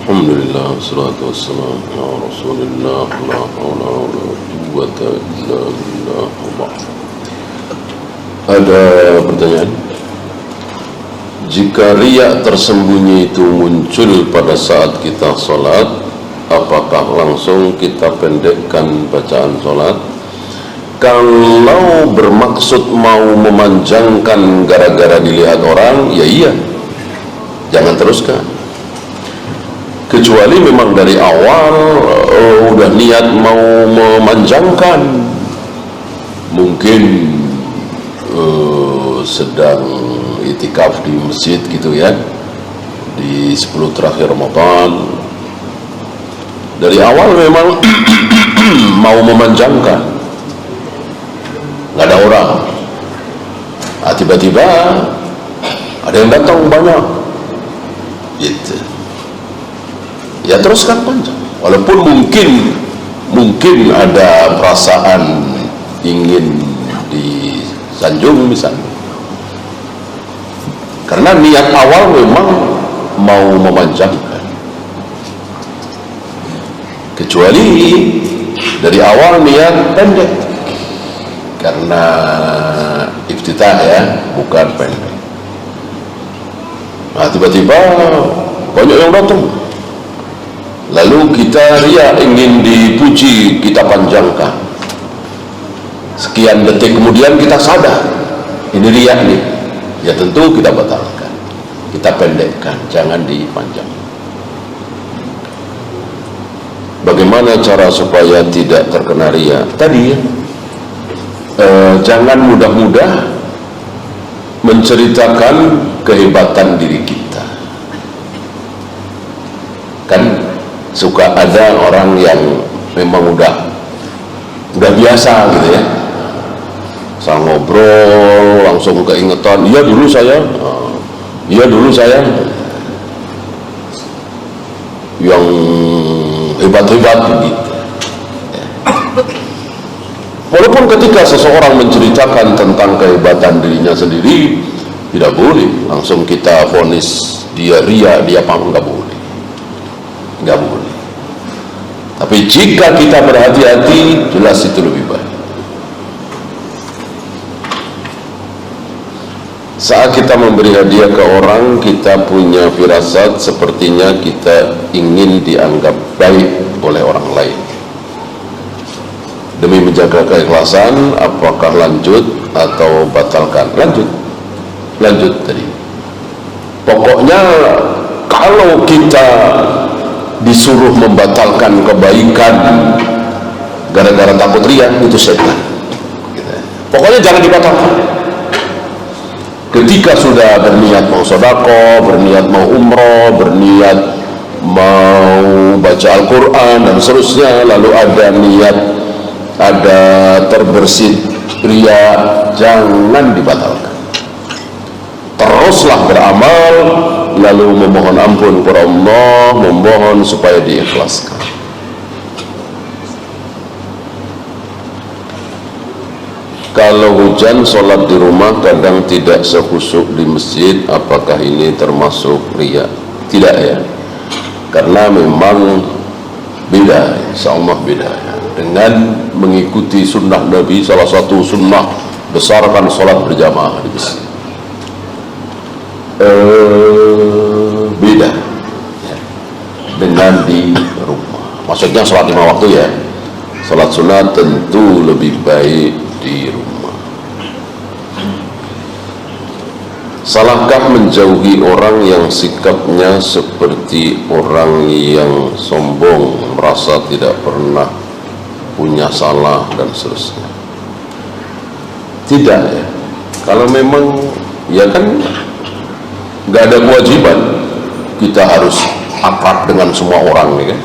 Alhamdulillah, wassalatu wassalamu ala rasulillah, la hawla wa la quwwata illa billah. Ada pertanyaan? Jika riya tersembunyi itu muncul pada saat kita sholat, apakah langsung kita pendekkan bacaan sholat? Kalau bermaksud mau memanjangkan gara-gara dilihat orang, ya iya, jangan teruskan. Kecuali memang dari awal udah niat mau memanjangkan, mungkin sedang itikaf di masjid gitu ya, di 10 terakhir Ramadan. Dari awal memang mau memanjangkan, nggak ada orang, tiba-tiba ada yang datang banyak gitu, ya teruskan panjang. Walaupun mungkin ada perasaan ingin disanjung misalnya, karena niat awal memang mau memanjangkan. Kecuali dari awal niat pendek, karena iftitah ya, bukan pendek. Nah tiba-tiba banyak yang datang, lalu kita riya ingin dipuji, kita panjangkan. Sekian detik kemudian kita sadar ini riya nih, ya tentu kita batalkan, kita pendekkan, jangan dipanjang. Bagaimana cara supaya tidak terkena riya? Tadi jangan mudah-mudah menceritakan kehebatan diri kita. Kan suka ada orang yang memang udah biasa gitu ya, saya ngobrol langsung keingetan, iya dulu saya yang hebat-hebat gitu. Walaupun ketika seseorang menceritakan tentang kehebatan dirinya sendiri, tidak boleh langsung kita vonis dia ria, dia paham, nggak boleh. Tapi jika kita berhati-hati, jelas itu lebih baik. Saat kita memberi hadiah ke orang, kita punya firasat sepertinya kita ingin dianggap baik oleh orang lain. Demi menjaga keikhlasan, apakah lanjut atau batalkan? Lanjut tadi. Pokoknya kalau kita disuruh membatalkan kebaikan gara-gara takut riya, itu setan. Pokoknya jangan dibatalkan. Ketika sudah berniat mau sedekah, berniat mau umroh, berniat mau baca Al-Quran dan seterusnya, lalu ada niat, ada terbersit riya, jangan dibatalkan. Teruslah beramal, lalu memohon ampun kepada Allah, memohon supaya diikhlaskan. Kalau hujan, sholat di rumah kadang tidak sekhusyuk di masjid, apakah ini termasuk riya? Tidak ya, karena memang beda, insyaallah beda ya. Dengan mengikuti sunnah Nabi, salah satu sunnah besar kan sholat berjamaah di masjid. Beda ya, dengan di rumah. Maksudnya sholat 5 waktu ya, sholat sunat tentu lebih baik di rumah. Salahkah menjauhi orang yang sikapnya seperti orang yang sombong, merasa tidak pernah punya salah dan seterusnya? Tidak ya, kalau memang ya kan nggak ada kewajiban kita harus akrab dengan semua orang nih kan.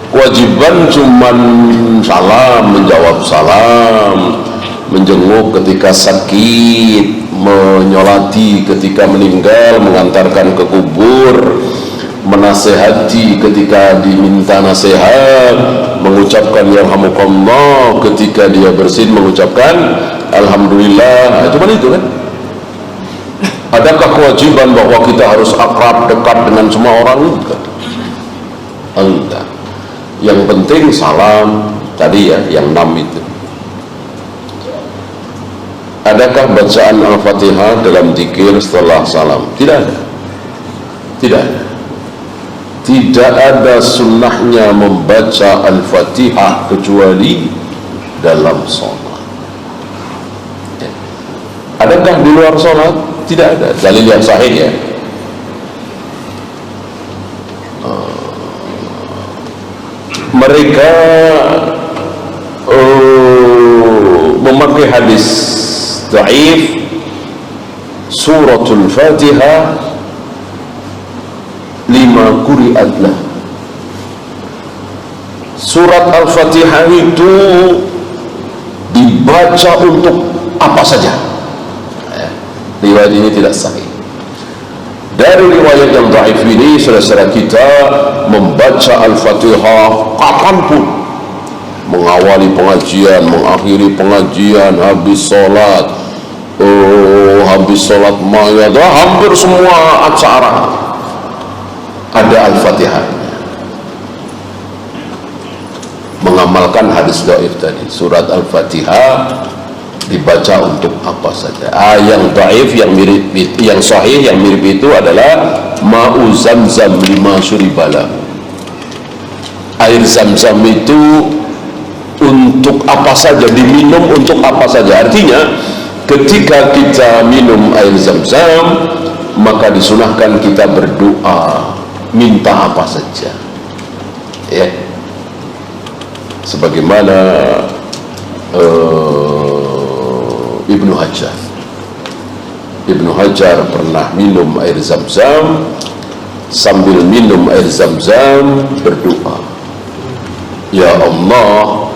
Kewajiban cuman salam, menjawab salam, menjenguk ketika sakit, menyolati ketika meninggal, mengantarkan ke kubur, menasehati ketika diminta nasihat, mengucapkan yarhamukallah ketika dia bersin, mengucapkan alhamdulillah. Cuma itu kan. Adakah kewajiban bahwa kita harus akrab, dekat dengan semua orang? Enggak. Yang penting salam tadi ya, yang 6 itu. Adakah bacaan Al-Fatihah dalam zikir setelah salam? Tidak ada. Tidak ada. Tidak ada sunnahnya membaca Al-Fatihah kecuali dalam sholat. Adakah di luar sholat? Tidak ada. Dalil yang sahih ya. Mereka memakai hadis dhaif suratul Fatihah lima quri'at lah. Surat Al-Fatihah itu dibaca untuk apa saja. Riwayat ini tidak sahih. Dari riwayat yang dhaif ini, saudara-saudara kita membaca Al-Fatihah kapanpun, mengawali pengajian, mengakhiri pengajian, habis sholat, habis sholat mayat, hampir semua acara ada Al-Fatihah. Mengamalkan hadis dhaif tadi, surat Al-Fatihah dibaca untuk apa saja. Yang dhaif, yang mirip, yang sahih, yang mirip itu adalah ma'u zamzam lima syuribalah. Air zam-zam itu untuk apa saja, diminum untuk apa saja. Artinya ketika kita minum air zam-zam, maka disunahkan kita berdoa, minta apa saja ya, sebagaimana Ibnu Hajar pernah minum air zam-zam, sambil minum air zam-zam berdoa, ya Allah,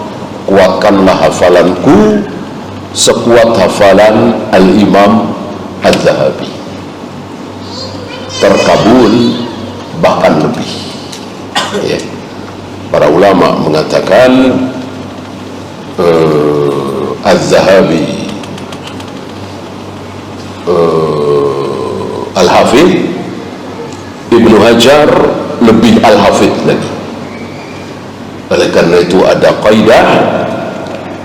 kuatkanlah hafalanku sekuat hafalan Al-Imam Al-Zahabi, terkabul bahkan lebih ya. Para ulama mengatakan Al-Zahabi Al-Hafidh, Ibnu Hajar lebih Al-Hafidh lagi. Oleh karena itu ada kaidah,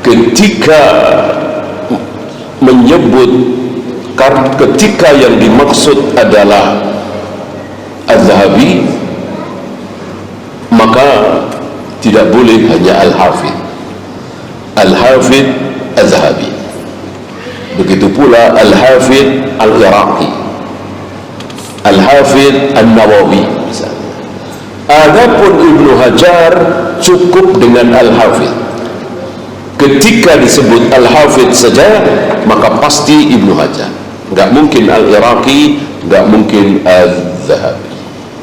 ketika menyebut, ketika yang dimaksud adalah Al-Zahabi, maka tidak boleh hanya Al-Hafidh, Al-Hafidh Al-Zahabi. Begitu pula Al-Hafidh Al-Iraqi, Al-Hafidh An-Nawawi misalnya. Adapun Ibnu Hajar cukup dengan Al-Hafidh. Ketika disebut Al-Hafidh saja, maka pasti Ibnu Hajar. Enggak mungkin Al-Iraqi, enggak mungkin Al-Zahabi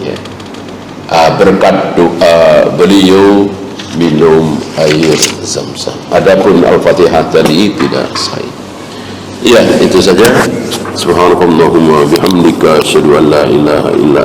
ya. Berkat doa beliau minum air zam-zam. Adapun Al-Fatihah tadi tidak sahih. Ya, itu saja. Subhanakallahumma bihamdika asyhadu an la ilaha illa